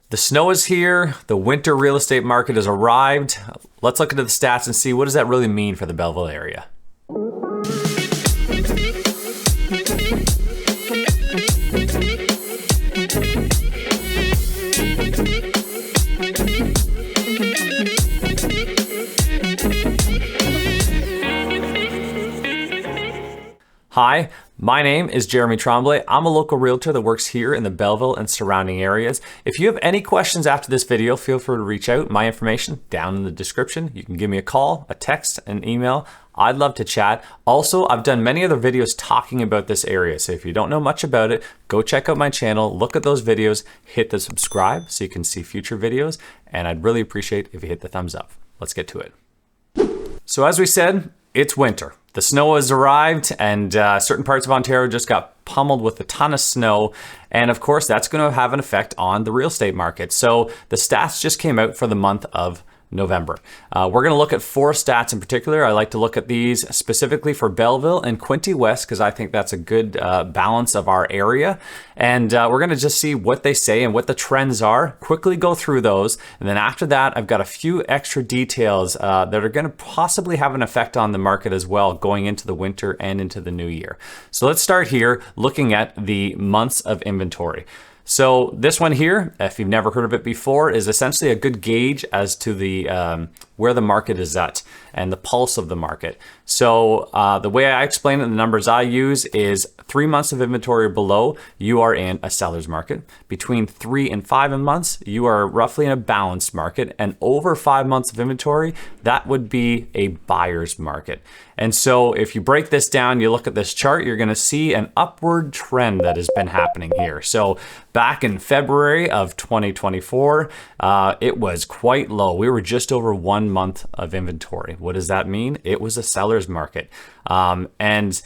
The snow is here. The winter real estate market has arrived. Let's look into the stats and see what does that really mean for the Belleville area. Hi, my name is Jeremy Tremblay. I'm a local realtor that works here in the Belleville and surrounding areas. If you have any questions after this video, feel free to reach out. My information down in the description. You can give me a call, a text, an email. I'd love to chat. Also, I've done many other videos talking about this area. So if you don't know much about it, go check out my channel, look at those videos, hit the subscribe so you can see future videos. And I'd really appreciate if you hit the thumbs up. Let's get to it. So as we said, it's winter. The snow has arrived and certain parts of Ontario just got pummeled with a ton of snow. And of course, that's going to have an effect on the real estate market. So the stats just came out for the month of November. We're going to look at 4 stats in particular. I like to look at these specifically for Belleville and Quinte West because I think that's a good balance of our area. And we're going to just see what they say and what the trends are, quickly go through those. And then after that, I've got a few extra details that are going to possibly have an effect on the market as well going into the winter and into the new year. So let's start here looking at the months of inventory. So this one here, if you've never heard of it before, is essentially a good gauge as to the where the market is at and the pulse of the market. So the way I explain it, the numbers I use is 3 months of inventory or below, you are in a seller's market. Between 3 and 5 months, you are roughly in a balanced market. And over 5 months of inventory, that would be a buyer's market. And so if you break this down, you look at this chart, you're going to see an upward trend that has been happening here. So back in February of 2024, it was quite low. We were just over 1 month of inventory. What does that mean? It was a seller's market. And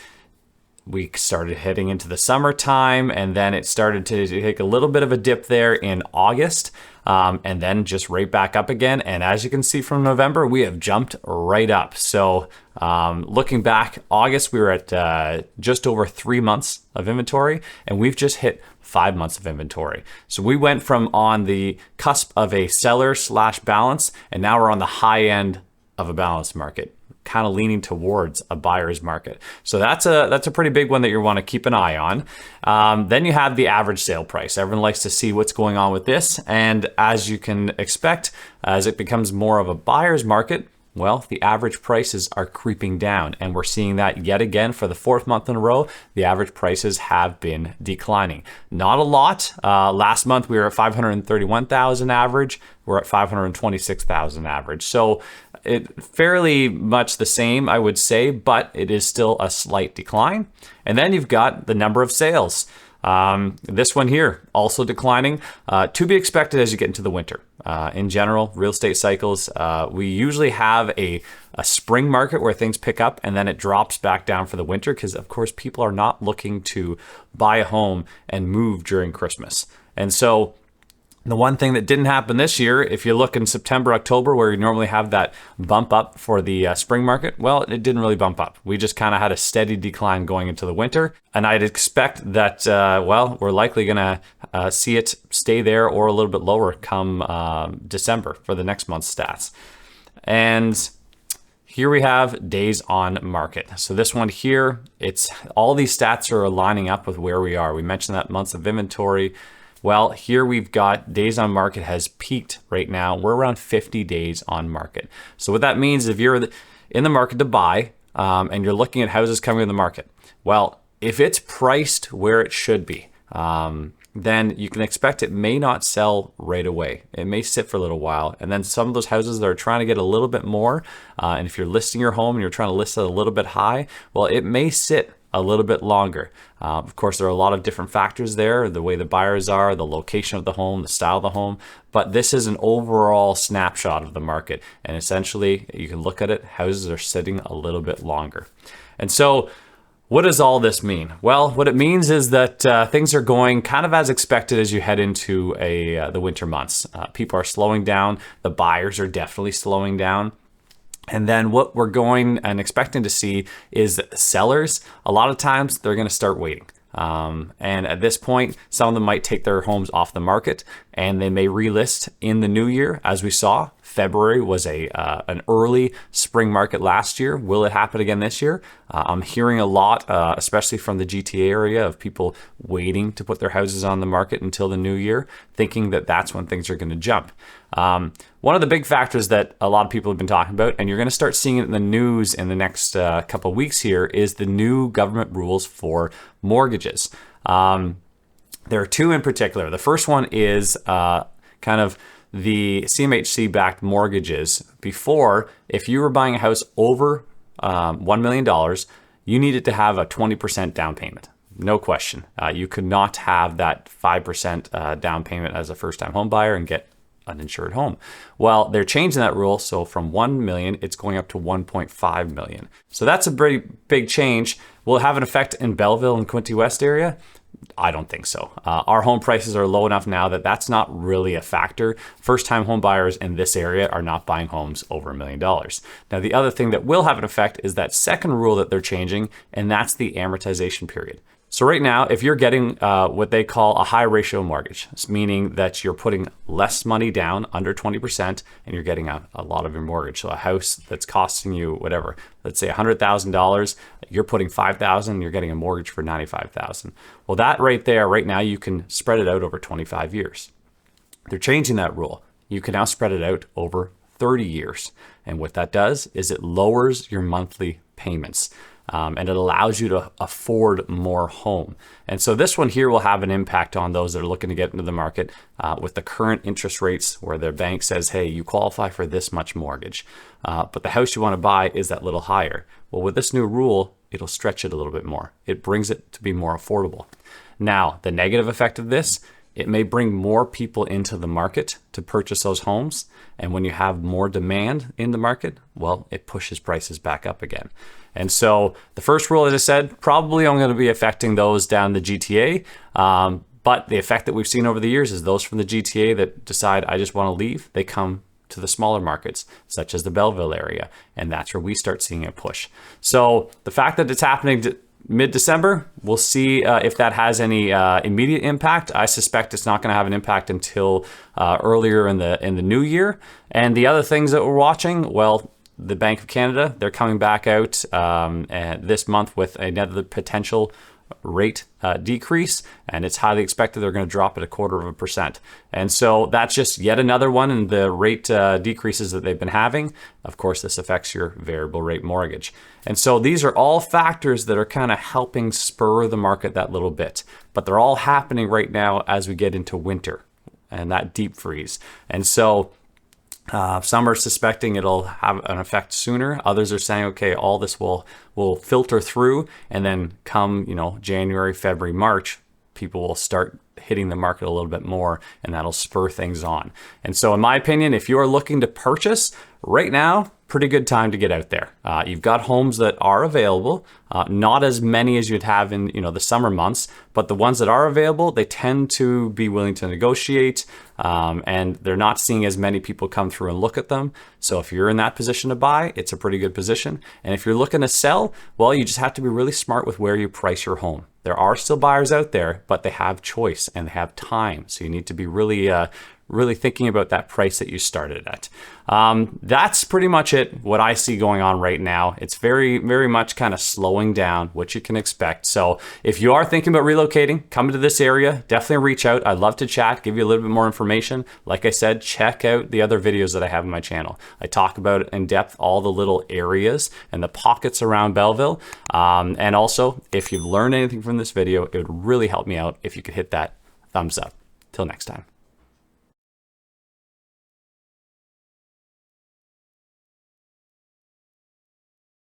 we started heading into the summertime, and then it started to take a little bit of a dip there in August, and then just right back up again. And as you can see from November, we have jumped right up. So looking back, August, we were at just over 3 months of inventory, and we've just hit 5 months of inventory. So we went from on the cusp of a seller / balance, and now we're on the high end of a balanced market, kind of leaning towards a buyer's market. So that's a pretty big one that you want to keep an eye on. Then you have the average sale price. Everyone likes to see what's going on with this. And as you can expect, as it becomes more of a buyer's market, well, the average prices are creeping down, and we're seeing that yet again for the 4th month in a row. The average prices have been declining. Not a lot. Last month we were at 531,000 average. We're at 526,000 average. So it fairly much the same, I would say, but it is still a slight decline. And then you've got the number of sales. This one here also declining, to be expected as you get into the winter. In general, real estate cycles, we usually have a spring market where things pick up and then it drops back down for the winter because, of course, people are not looking to buy a home and move during Christmas. And so the one thing that didn't happen this year, if you look in September, October, where you normally have that bump up for the spring market, well, it didn't really bump up. We just kind of had a steady decline going into the winter. And I'd expect that, well, we're likely going to see it stay there or a little bit lower come December for the next month's stats. And here we have days on market. So this one here, it's all these stats are lining up with where we are. We mentioned that months of inventory. Well, here we've got days on market has peaked right now. We're around 50 days on market. So what that means, if you're in the market to buy and you're looking at houses coming to the market, well, if it's priced where it should be, then you can expect it may not sell right away. It may sit for a little while. And then some of those houses that are trying to get a little bit more, and if you're listing your home and you're trying to list it a little bit high, well, it may sit a little bit longer. Of course, there are a lot of different factors there, the way the buyers are, the location of the home, the style of the home, but this is an overall snapshot of the market. And essentially, you can look at it, houses are sitting a little bit longer. And so what does all this mean? Well, what it means is that things are going kind of as expected as you head into the winter months. People are slowing down. The buyers are definitely slowing down. And then what we're going and expecting to see is sellers, a lot of times they're going to start waiting. And at this point, some of them might take their homes off the market and they may relist in the new year. As we saw, February was an early spring market last year. Will it happen again this year? I'm hearing a lot, especially from the GTA area, of people waiting to put their houses on the market until the new year, thinking that that's when things are going to jump. One of the big factors that a lot of people have been talking about, and you're going to start seeing it in the news in the next couple of weeks here, is the new government rules for mortgages. There are two in particular. The first one is kind of the CMHC-backed mortgages. Before, if you were buying a house over $1 million, you needed to have a 20% down payment. No question. You could not have that 5% down payment as a first-time home buyer and get uninsured home. Well, they're changing that rule. So from 1 million, it's going up to 1.5 million. So that's a pretty big change. Will it have an effect in Belleville and Quinte West area? I don't think so. Our home prices are low enough now that that's not really a factor. First-time home buyers in this area are not buying homes over $1 million. Now, the other thing that will have an effect is that second rule that they're changing, and that's the amortization period. So right now, if you're getting what they call a high ratio mortgage, meaning that you're putting less money down, under 20%, and you're getting a lot of your mortgage. So a house that's costing you whatever, let's say $100,000, you're putting $5,000, you're getting a mortgage for $95,000. Well, that right there, right now, you can spread it out over 25 years. They're changing that rule. You can now spread it out over 30 years. And what that does is it lowers your monthly payments. And it allows you to afford more home. And so this one here will have an impact on those that are looking to get into the market with the current interest rates, where their bank says, hey, you qualify for this much mortgage, but the house you want to buy is that little higher. Well, with this new rule, it'll stretch it a little bit more. It brings it to be more affordable. Now, the negative effect of this, it may bring more people into the market to purchase those homes. And when you have more demand in the market, well, it pushes prices back up again. And so the first rule, as I said, probably only going to be affecting those down the GTA. But the effect that we've seen over the years is those from the GTA that decide, I just want to leave, they come to the smaller markets, such as the Belleville area. And that's where we start seeing a push. So the fact that it's happening mid-December, we'll see if that has any immediate impact. I suspect it's not going to have an impact until earlier in the new year. And the other things that we're watching, well, the Bank of Canada, they're coming back out this month with another potential rate decrease, and it's highly expected they're going to drop it 0.25%. And so that's just yet another one in the rate decreases that they've been having. Of course, this affects your variable rate mortgage. And so these are all factors that are kind of helping spur the market that little bit, but they're all happening right now as we get into winter and that deep freeze. And so some are suspecting it'll have an effect sooner. Others are saying, okay, all this will filter through, and then come, January, February, March, people will start hitting the market a little bit more, and that'll spur things on. And so in my opinion, if you are looking to purchase right now, pretty good time to get out there. You've got homes that are available, not as many as you'd have in the summer months, but the ones that are available, they tend to be willing to negotiate, and they're not seeing as many people come through and look at them. So if you're in that position to buy, it's a pretty good position. And if you're looking to sell, well, you just have to be really smart with where you price your home. There are still buyers out there, but they have choice and they have time. So you need to be really thinking about that price that you started at. That's pretty much it, what I see going on right now. It's very, very much kind of slowing down, what you can expect. So if you are thinking about relocating, come to this area, definitely reach out. I'd love to chat, give you a little bit more information. Like I said, check out the other videos that I have on my channel. I talk about in depth all the little areas and the pockets around Belleville. And also, if you've learned anything from this video, it would really help me out if you could hit that thumbs up. Till next time.